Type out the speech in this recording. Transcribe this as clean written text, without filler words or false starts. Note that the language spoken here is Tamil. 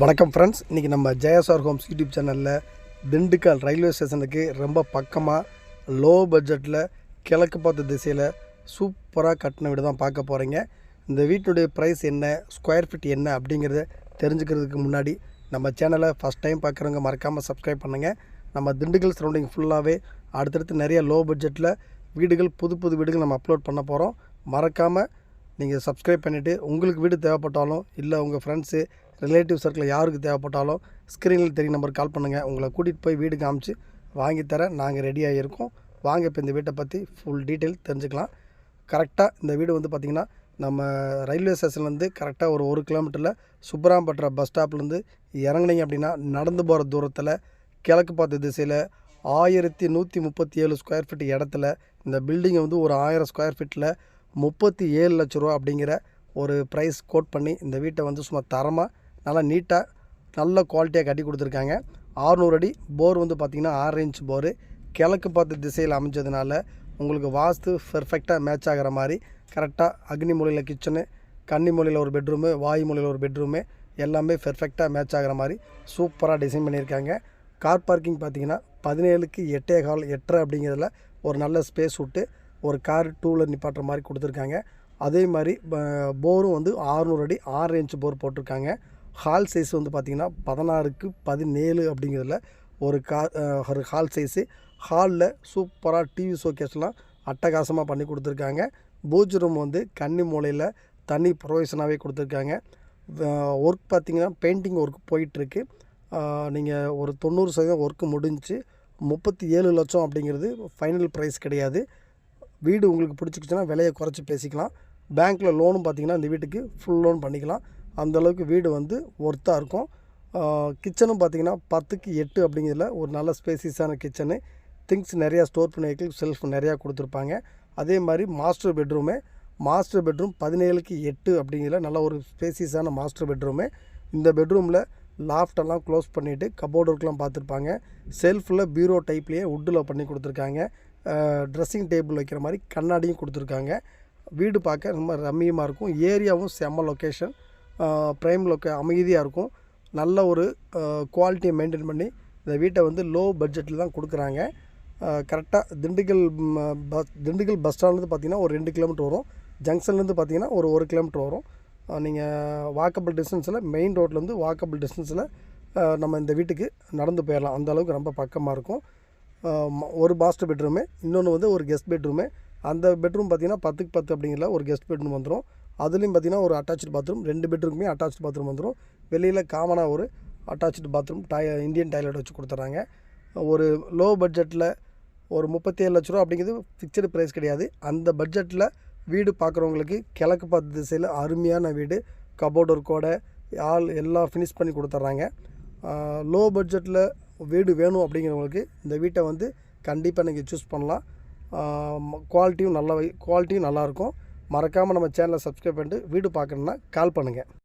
வணக்கம் ஃப்ரெண்ட்ஸ், இன்றைக்கி நம்ம ஜெயசார் ஹோம்ஸ் யூடியூப் சேனலில் திண்டுக்கல் ரயில்வே ஸ்டேஷனுக்கு ரொம்ப பக்கமாக லோ பட்ஜெட்டில் கிழக்கு பார்த்த திசையில் சூப்பராக கட்டின வீடு தான் பார்க்க போகிறீங்க. இந்த வீட்டுடைய ப்ரைஸ் என்ன, ஸ்கொயர் ஃபீட் என்ன அப்படிங்கிறத தெரிஞ்சுக்கிறதுக்கு முன்னாடி நம்ம சேனலை ஃபஸ்ட் டைம் பார்க்குறவங்க மறக்காமல் சப்ஸ்கிரைப் பண்ணுங்கள். நம்ம திண்டுக்கல் சரௌண்டிங் ஃபுல்லாகவே அடுத்தடுத்து நிறைய லோ பட்ஜெட்டில் வீடுகள், புது வீடுகள் நம்ம அப்லோட் பண்ண போகிறோம். மறக்காமல் நீங்கள் சப்ஸ்கிரைப் பண்ணிவிட்டு உங்களுக்கு வீடு தேவைப்பட்டாலும் இல்லை உங்கள் ஃப்ரெண்ட்ஸு ரிலேட்டிவ் சர்க்கிள் யாருக்கு தேவைப்பட்டாலும் ஸ்க்ரீனில் தெரியும் நம்பருக்கு கால் பண்ணுங்கள். உங்களை கூட்டிகிட்டு போய் வீடு காமிச்சு வாங்கித்தர நாங்கள் ரெடியாக இருக்கோம். வாங்க இப்போ இந்த வீட்டை பற்றி ஃபுல் டீட்டெயில் தெரிஞ்சுக்கலாம். கரெக்டாக இந்த வீடு வந்து பார்த்திங்கன்னா நம்ம ரயில்வே ஸ்டேஷன்லேருந்து கரெக்டாக ஒரு கிலோமீட்டரில் சுப்பராம்பட்டுற பஸ் ஸ்டாப்லேருந்து இறங்குனீங்க அப்படின்னா நடந்து போகிற தூரத்தில் கிழக்கு பார்த்த திசையில் 1137 ஸ்கொயர் ஃபீட் இடத்துல இந்த பில்டிங்கை வந்து ஒரு 1000 ஸ்கொயர் ஃபீட்டில் 37 லட்ச ரூபா அப்படிங்கிற ஒரு ப்ரைஸ் கோட் பண்ணி இந்த வீட்டை வந்து சும்மா தரமாக நல்லா நீட்டாக நல்ல குவாலிட்டியாக கட்டி கொடுத்துருக்காங்க. 600 அடி போர் வந்து பார்த்திங்கன்னா 6 இன்ச் போரு கிழக்கு பார்த்த திசையில் அமைஞ்சதுனால உங்களுக்கு வாஸ்து பெர்ஃபெக்டாக மேட்ச் ஆகிற மாதிரி கரெக்டாக அக்னி மூலையில் கிச்சனு, கன்னி மூலையில் ஒரு பெட்ரூமு, வாயு மூலையில் ஒரு பெட்ரூமு எல்லாமே பெர்ஃபெக்டாக மேட்ச் ஆகிற மாதிரி சூப்பராக டிசைன் பண்ணியிருக்காங்க. கார் பார்க்கிங் பார்த்திங்கன்னா 17க்கு 8.25 அப்படிங்கிறதுல ஒரு நல்ல ஸ்பேஸ் விட்டு ஒரு கார் 2 வீலர் நிப்பாட்டுற மாதிரி கொடுத்துருக்காங்க. அதே மாதிரி போரும் வந்து 600 அடி 6 இன்ச் போர் போட்டிருக்காங்க. ஹால் சைஸ் வந்து பார்த்திங்கன்னா 16க்கு 17 அப்படிங்கிறதுல ஒரு ஹால் சைஸு. ஹாலில் சூப்பராக டிவி ஷோகேஸ்லாம் அட்டகாசமாக பண்ணி கொடுத்துருக்காங்க. பூஜ் ரூம் வந்து கன்னி மூலையில் தனி ப்ரொவிஷனாகவே கொடுத்துருக்காங்க. ஒர்க் பார்த்திங்கன்னா பெயிண்டிங் ஒர்க் போயிட்டுருக்கு. நீங்கள் ஒரு 90% ஒர்க்கு முடிஞ்சு 37 லட்சம் அப்படிங்கிறது ஃபைனல் ப்ரைஸ் கிடையாது. வீடு உங்களுக்கு பிடிச்சிக்கிச்சுன்னா விலையை குறைச்சி பேசிக்கலாம். பேங்க்கில் லோனும் பார்த்திங்கன்னா இந்த வீட்டுக்கு ஃபுல் லோன் பண்ணிக்கலாம். அந்தளவுக்கு வீடு வந்து ஒர்த்தாக இருக்கும். கிச்சனும் பார்த்திங்கன்னா 10க்கு 8 அப்படிங்கிறதுல ஒரு நல்ல ஸ்பேசியஸான கிச்சனு. திங்ஸ் நிறையா ஸ்டோர் பண்ணி வைக்க செல்ஃப் நிறையா கொடுத்துருப்பாங்க. அதே மாதிரி மாஸ்டர் பெட்ரூம் 17க்கு 8 அப்படிங்கிறதுல நல்ல ஒரு ஸ்பேசியஸான மாஸ்டர் பெட்ரூமு. இந்த பெட்ரூமில் லாஃப்டெல்லாம் க்ளோஸ் பண்ணிவிட்டு கபோர்டு ஒர்க்லாம் பார்த்துருப்பாங்க. செல்ஃபில் பீரோ டைப்லேயே வுட்டில் பண்ணி கொடுத்துருக்காங்க. ட்ரெஸ்ஸிங் டேபிள் வைக்கிற மாதிரி கண்ணாடியும் கொடுத்துருக்காங்க. வீடு பார்க்க ரொம்ப ரம்மியமாக இருக்கும். ஏரியாவும் செம்ம லொக்கேஷன், ப்ரைம் அமைதியாக இருக்கும். நல்ல ஒரு குவாலிட்டியை மெயின்டைன் பண்ணி இந்த வீட்டை வந்து லோ பட்ஜெட்டில் தான் கொடுக்குறாங்க. கரெக்டாக திண்டுக்கல் பஸ் ஸ்டாண்ட்லேருந்து பார்த்திங்கன்னா ஒரு 2 கிலோமீட்டர் வரும். ஜங்ஷன்லேருந்து பார்த்திங்கன்னா ஒரு 1 கிலோமீட்டர் வரும். நீங்கள் வாக்கபிள் டிஸ்டன்ஸில் மெயின் ரோட்லேருந்து வாக்கபிள் டிஸ்டன்ஸில் நம்ம இந்த வீட்டுக்கு நடந்து போயிடலாம். அந்தளவுக்கு ரொம்ப பக்கமாக இருக்கும். ஒரு மாஸ்டர் பெட்ரூமு, இன்னொன்று வந்து ஒரு கெஸ்ட் பெட்ரூமு. அந்த பெட்ரூம் பார்த்திங்கன்னா 10க்கு 10 அப்படிங்கிற ஒரு கெஸ்ட் பெட்ரூம் வந்துடும். அதுலேயும் பார்த்திங்கன்னா ஒரு அட்டாச்சு பாத்ரூம், 2 பெட்ரூமுமே அட்டாச்சு பாத்ரூம் வந்துடும். வெளியில் காமனாக ஒரு அட்டாச்சு பாத்ரூம் இந்தியன் டாய்லெட் வச்சு கொடுத்துட்றாங்க. ஒரு லோ பட்ஜெட்டில் ஒரு 37 லட்ச ரூபா அப்படிங்கிறது ஃபிக்ஸ்டு ப்ரைஸ் கிடையாது. அந்த பட்ஜெட்டில் வீடு பார்க்குறவங்களுக்கு கிழக்கு பார்த்த திசையில் அருமையான வீடு, கபோர்ட் ஒர்க்கோட எல்லாம் ஃபினிஷ் பண்ணி கொடுத்துட்றாங்க. லோ பட்ஜெட்டில் வீடு வேணும் அப்படிங்கிறவங்களுக்கு இந்த வீட்டை வந்து கண்டிப்பாக நீங்கள் சூஸ் பண்ணலாம். குவாலிட்டியும் நல்லாயிருக்கும். மறக்காமல் நம்ம சேனலை சப்ஸ்கிரைப் பண்ணிட்டு வீடு பார்க்கணுன்னா கால் பண்ணுங்கள்.